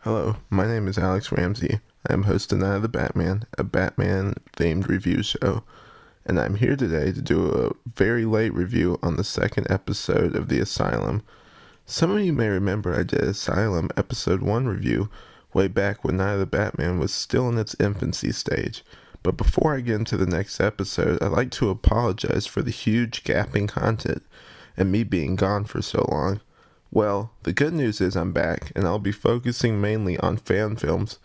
Hello, my name is Alex Ramsey. I am host of Night of the Batman, a Batman-themed review show, and I'm here today to do a very late review on the second episode of The Asylum. Some of you may remember I did Asylum Episode 1 review way back when Night of the Batman was still in its infancy stage. But before I get into the next episode, I'd like to apologize for the huge gap in content and me being gone for so long. Well, the good news is I'm back, and I'll be focusing mainly on fan films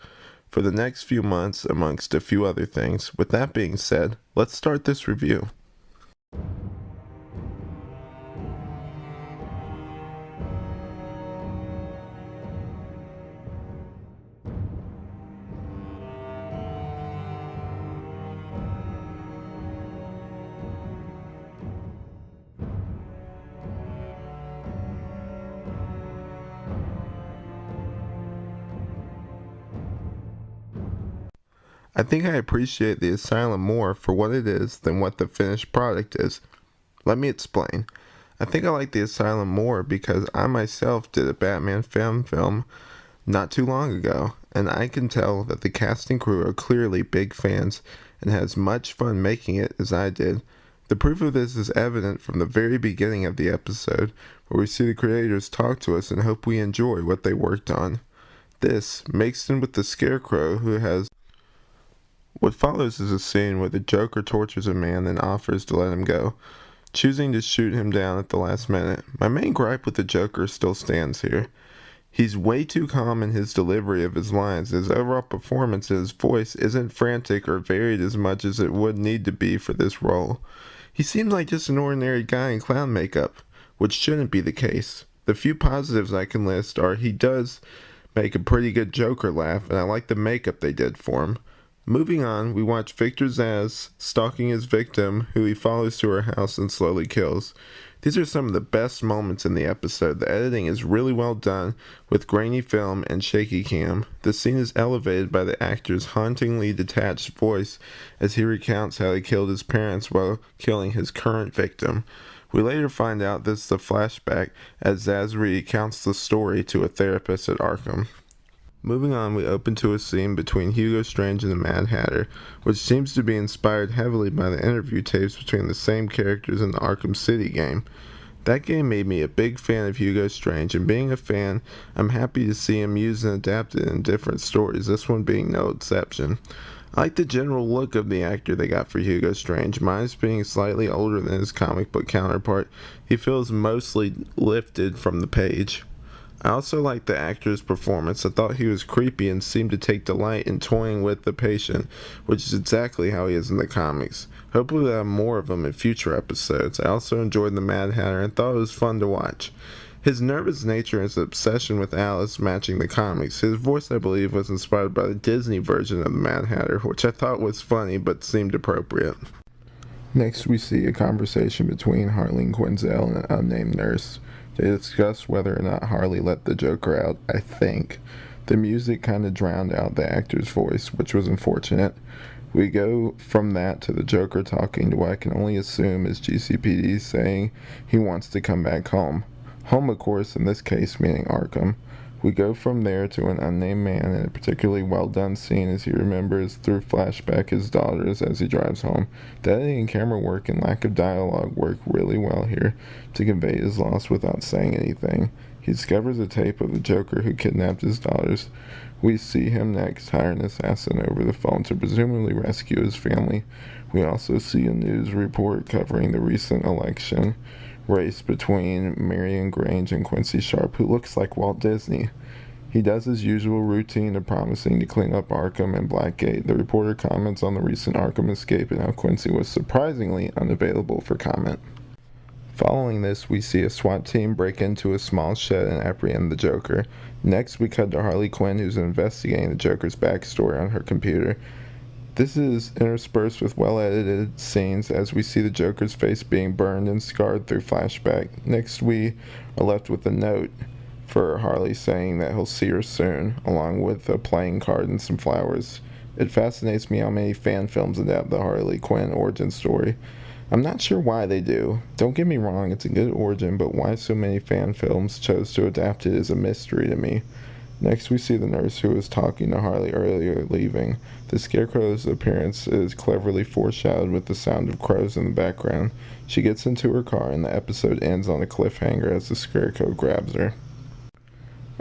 for the next few months, amongst a few other things. With that being said, let's start this review. I think I appreciate the Asylum more for what it is than what the finished product is. Let me explain. I think I like the Asylum more because I myself did a Batman fan film not too long ago, and I can tell that the cast and crew are clearly big fans and had as much fun making it as I did. The proof of this is evident from the very beginning of the episode, where we see the creators talk to us and hope we enjoy what they worked on. This, mixed in with the Scarecrow, who has what follows is a scene where the Joker tortures a man and offers to let him go, choosing to shoot him down at the last minute. My main gripe with the Joker still stands here. He's way too calm in his delivery of his lines. His overall performance and his voice isn't frantic or varied as much as it would need to be for this role. He seems like just an ordinary guy in clown makeup, which shouldn't be the case. The few positives I can list are he does make a pretty good Joker laugh, and I like the makeup they did for him. Moving on, we watch Victor Zsasz stalking his victim, who he follows to her house and slowly kills. These are some of the best moments in the episode. The editing is really well done, with grainy film and shaky cam. The scene is elevated by the actor's hauntingly detached voice as he recounts how he killed his parents while killing his current victim. We later find out this is a flashback as Zsasz recounts the story to a therapist at Arkham. Moving on, we open to a scene between Hugo Strange and the Mad Hatter, which seems to be inspired heavily by the interview tapes between the same characters in the Arkham City game. That game made me a big fan of Hugo Strange, and being a fan, I'm happy to see him used and adapted in different stories, this one being no exception. I like the general look of the actor they got for Hugo Strange. Minus being slightly older than his comic book counterpart, he feels mostly lifted from the page. I also liked the actor's performance. I thought he was creepy and seemed to take delight in toying with the patient, which is exactly how he is in the comics. Hopefully we'll have more of him in future episodes. I also enjoyed the Mad Hatter and thought it was fun to watch. His nervous nature and his obsession with Alice matching the comics. His voice, I believe, was inspired by the Disney version of the Mad Hatter, which I thought was funny but seemed appropriate. Next, we see a conversation between Harleen Quinzel and an unnamed nurse. They discuss whether or not Harley let the Joker out, I think. The music kind of drowned out the actor's voice, which was unfortunate. We go from that to the Joker talking to what I can only assume is GCPD saying he wants to come back home. Home, of course, in this case meaning Arkham. We go from there to an unnamed man in a particularly well-done scene as he remembers through flashback his daughters as he drives home. The editing and camera work and lack of dialogue work really well here to convey his loss without saying anything. He discovers a tape of the Joker who kidnapped his daughters. We see him next hire an assassin over the phone to presumably rescue his family. We also see a news report covering the recent election race between Marion Grange and Quincy Sharp, who looks like Walt Disney. He does his usual routine of promising to clean up Arkham and Blackgate. The reporter comments on the recent Arkham escape and how Quincy was surprisingly unavailable for comment. Following this, we see a SWAT team break into a small shed and apprehend the Joker. Next, we cut to Harley Quinn, who's investigating the Joker's backstory on her computer. This is interspersed with well-edited scenes as we see the Joker's face being burned and scarred through flashback. Next, we are left with a note for Harley saying that he'll see her soon, along with a playing card and some flowers. It fascinates me how many fan films adapt the Harley Quinn origin story. I'm not sure why they do. Don't get me wrong, it's a good origin, but why so many fan films chose to adapt it is a mystery to me. Next, we see the nurse who was talking to Harley earlier leaving. The Scarecrow's appearance is cleverly foreshadowed with the sound of crows in the background. She gets into her car, and the episode ends on a cliffhanger as the Scarecrow grabs her.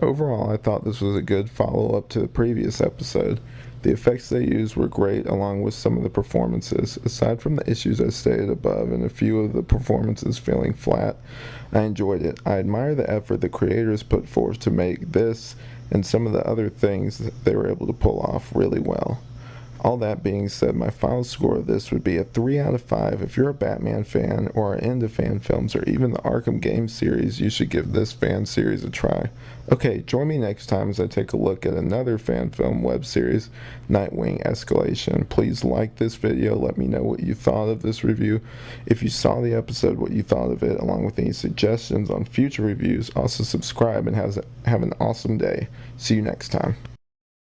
Overall, I thought this was a good follow-up to the previous episode. The effects they used were great, along with some of the performances. Aside from the issues I stated above and a few of the performances feeling flat, I enjoyed it. I admire the effort the creators put forth to make this and some of the other things that they were able to pull off really well. All that being said, my final score of this would be a 3 out of 5. If you're a Batman fan or are into fan films or even the Arkham game series, you should give this fan series a try. Okay, join me next time as I take a look at another fan film web series, Nightwing Escalation. Please like this video, let me know what you thought of this review. If you saw the episode, what you thought of it, along with any suggestions on future reviews. Also subscribe and have an awesome day. See you next time.